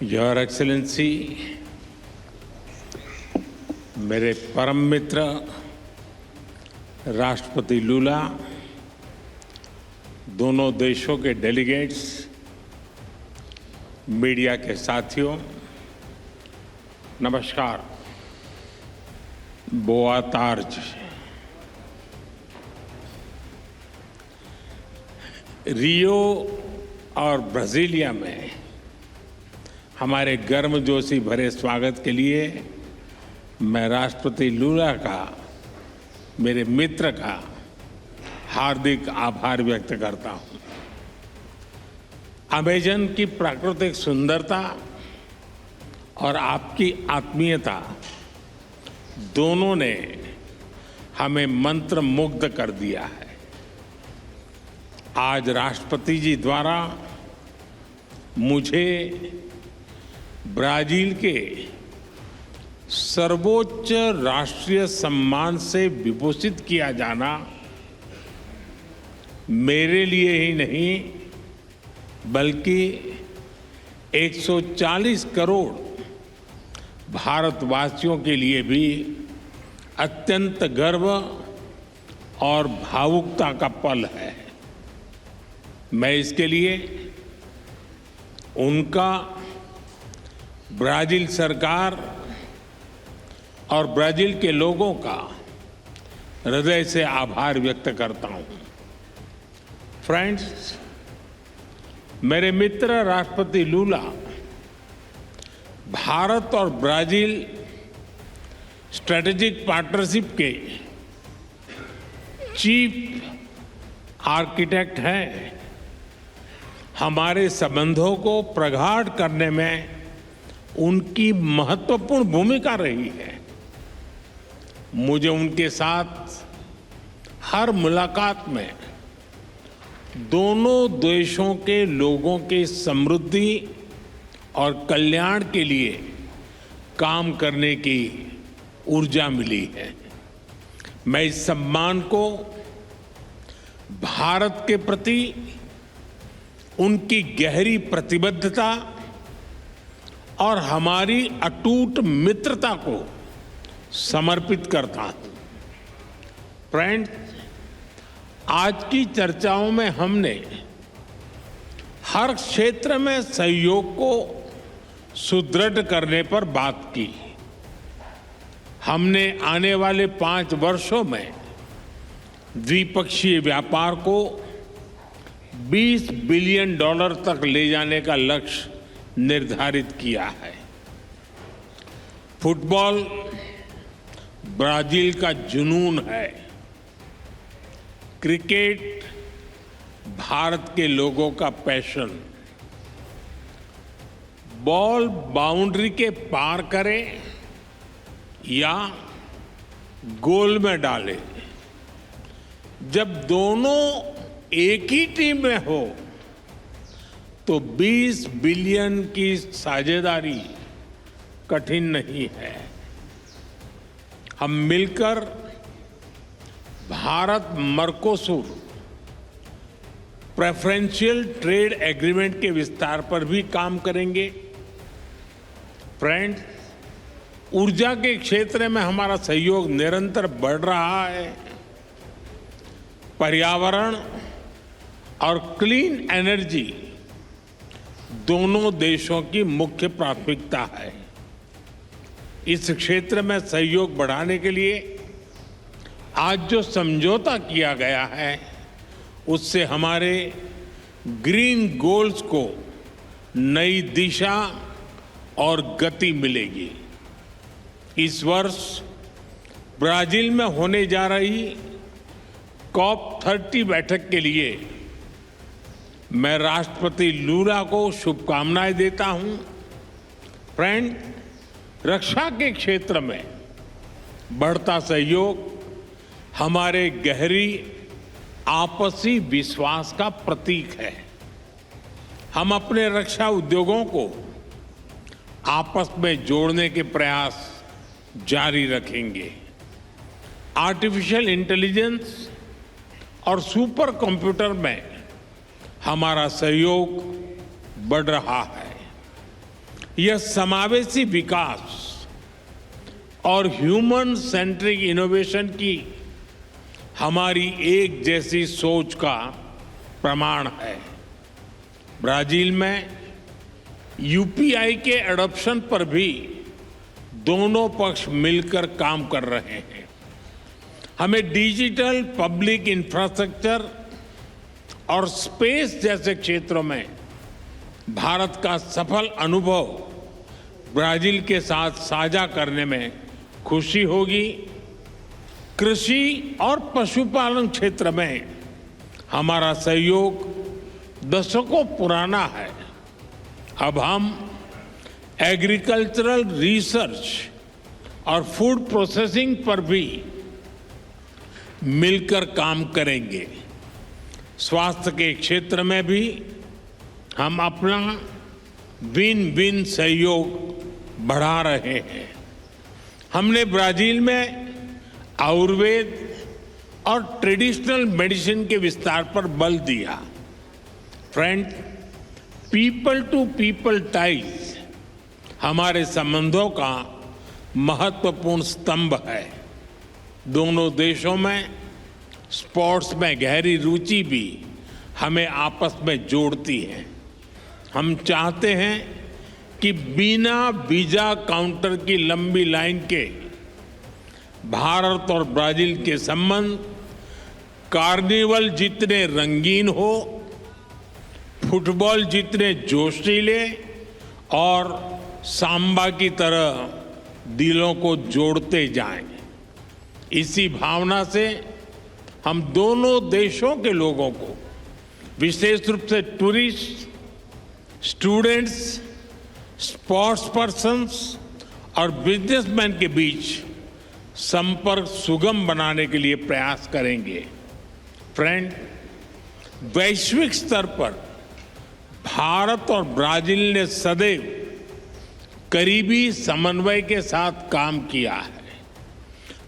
Your excellency, मेरे परम मित्र राष्ट्रपति लूला, दोनों देशों के डेलीगेट्स, मीडिया के साथियों, नमस्कार। बोआ तार्ज। रियो और ब्राजीलिया में हमारे गर्मजोशी भरे स्वागत के लिए मैं राष्ट्रपति लूला का, मेरे मित्र का हार्दिक आभार व्यक्त करता हूं। अमेजन की प्राकृतिक सुंदरता और आपकी आत्मीयता दोनों ने हमें मंत्रमुग्ध कर दिया है। आज राष्ट्रपति जी द्वारा मुझे ब्राजील के सर्वोच्च राष्ट्रीय सम्मान से विभूषित किया जाना मेरे लिए ही नहीं बल्कि 140 करोड़ भारतवासियों के लिए भी अत्यंत गर्व और भावुकता का पल है। मैं इसके लिए उनका, ब्राजील सरकार और ब्राजील के लोगों का हृदय से आभार व्यक्त करता हूं। फ्रेंड्स, मेरे मित्र राष्ट्रपति लूला भारत और ब्राजील स्ट्रेटेजिक पार्टनरशिप के चीफ आर्किटेक्ट हैं। हमारे संबंधों को प्रगाढ़ करने में उनकी महत्वपूर्ण भूमिका रही है। मुझे उनके साथ हर मुलाकात में दोनों देशों के लोगों की समृद्धि और कल्याण के लिए काम करने की ऊर्जा मिली है। मैं इस सम्मान को भारत के प्रति उनकी गहरी प्रतिबद्धता और हमारी अटूट मित्रता को समर्पित करता हूं। फ्रेंड्स, आज की चर्चाओं में हमने हर क्षेत्र में सहयोग को सुदृढ़ करने पर बात की। हमने आने वाले 5 वर्षों में द्विपक्षीय व्यापार को $20 बिलियन तक ले जाने का लक्ष्य निर्धारित किया है। फुटबॉल ब्राजील का जुनून है। क्रिकेट भारत के लोगों का पैशन। बॉल बाउंड्री के पार करे या गोल में डाले, जब दोनों एक ही टीम में हो तो 20 बिलियन की साझेदारी कठिन नहीं है। हम मिलकर Bharat Mercosur preferential trade agreement के विस्तार पर भी काम करेंगे। फ्रेंड्स, ऊर्जा के क्षेत्र में हमारा सहयोग निरंतर बढ़ रहा है। पर्यावरण और क्लीन एनर्जी दोनों देशों की मुख्य प्राथमिकता है। इस क्षेत्र में सहयोग बढ़ाने के लिए आज जो समझौता किया गया है उससे हमारे ग्रीन गोल्स को नई दिशा और गति मिलेगी। इस वर्ष ब्राजील में होने जा रही COP30 बैठक के लिए मैं राष्ट्रपति लूला को शुभकामनाएं देता हूं। फ्रेंड, रक्षा के क्षेत्र में बढ़ता सहयोग हमारे गहरी आपसी विश्वास का प्रतीक है। हम अपने रक्षा उद्योगों को आपस में जोड़ने के प्रयास जारी रखेंगे। आर्टिफिशियल इंटेलिजेंस और सुपर कंप्यूटर में हमारा सहयोग बढ़ रहा है। यह समावेशी विकास और ह्यूमन सेंट्रिक इनोवेशन की हमारी एक जैसी सोच का प्रमाण है। ब्राजील में यूपीआई के एडॉप्शन पर भी दोनों पक्ष मिलकर काम कर रहे हैं। हमें डिजिटल पब्लिक इंफ्रास्ट्रक्चर और स्पेस जैसे क्षेत्रों में भारत का सफल अनुभव ब्राजील के साथ साझा करने में खुशी होगी। कृषि और पशुपालन क्षेत्र में हमारा सहयोग दशकों पुराना है। अब हम एग्रीकल्चरल रिसर्च और फूड प्रोसेसिंग पर भी मिलकर काम करेंगे। स्वास्थ्य के क्षेत्र में भी हम अपना विन विन सहयोग बढ़ा रहे हैं। हमने ब्राजील में आयुर्वेद और ट्रेडिशनल मेडिसिन के विस्तार पर बल दिया। Friend, people to people ties हमारे संबंधों का महत्वपूर्ण स्तंभ है। दोनों देशों में स्पोर्ट्स में गहरी रुचि भी हमें आपस में जोड़ती है। हम चाहते हैं कि बिना वीजा काउंटर की लंबी लाइन के भारत और ब्राजील के संबंध कार्निवल जितने रंगीन हो, फुटबॉल जितने जोशीले और सांबा की तरह दिलों को जोड़ते जाएं। इसी भावना से हम दोनों देशों के लोगों को, विशेष रूप से टूरिस्ट, स्टूडेंट्स, स्पोर्ट्स पर्सन्स और बिजनेसमैन के बीच संपर्क सुगम बनाने के लिए प्रयास करेंगे। फ्रेंड, वैश्विक स्तर पर भारत और ब्राजील ने सदैव करीबी समन्वय के साथ काम किया है।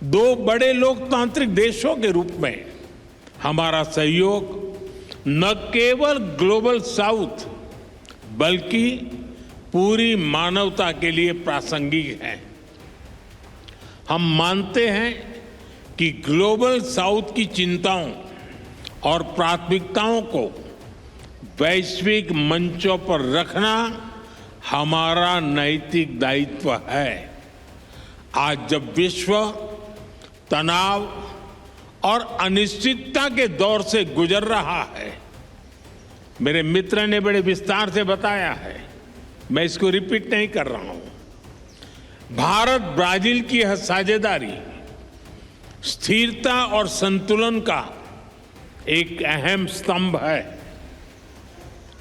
दो बड़े लोकतांत्रिक देशों के रूप में हमारा सहयोग न केवल ग्लोबल साउथ बल्कि पूरी मानवता के लिए प्रासंगिक है। हम मानते हैं कि ग्लोबल साउथ की चिंताओं और प्राथमिकताओं को वैश्विक मंचों पर रखना हमारा नैतिक दायित्व है। आज जब विश्व तनाव और अनिश्चितता के दौर से गुजर रहा है, मेरे मित्र ने बड़े विस्तार से बताया है, मैं इसको रिपीट नहीं कर रहा हूं। भारत ब्राजील की यह साझेदारी स्थिरता और संतुलन का एक अहम स्तंभ है।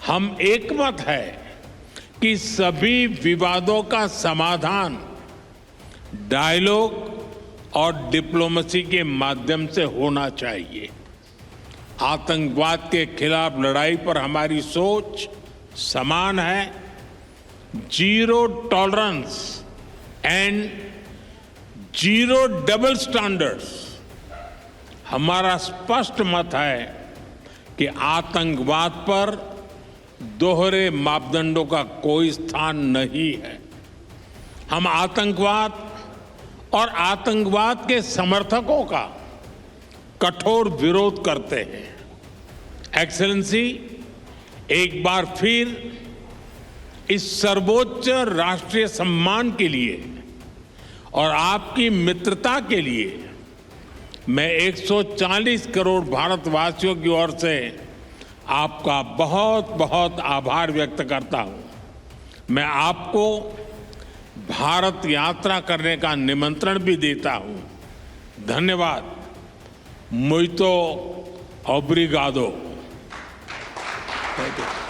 हम एकमत है कि सभी विवादों का समाधान डायलॉग और डिप्लोमेसी के माध्यम से होना चाहिए। आतंकवाद के खिलाफ लड़ाई पर हमारी सोच समान है। Zero tolerance and zero double standards. हमारा स्पष्ट मत है कि आतंकवाद पर दोहरे मापदंडों का कोई स्थान नहीं है। हम आतंकवाद और आतंकवाद के समर्थकों का कठोर विरोध करते हैं। एक्सेलेंसी, एक बार फिर इस सर्वोच्च राष्ट्रीय सम्मान के लिए और आपकी मित्रता के लिए मैं 140 करोड़ भारतवासियों की ओर से आपका बहुत बहुत आभार व्यक्त करता हूं। मैं आपको भारत यात्रा करने का निमंत्रण भी देता हूं। धन्यवाद। मुइतो ओब्रिगादो। Thank you.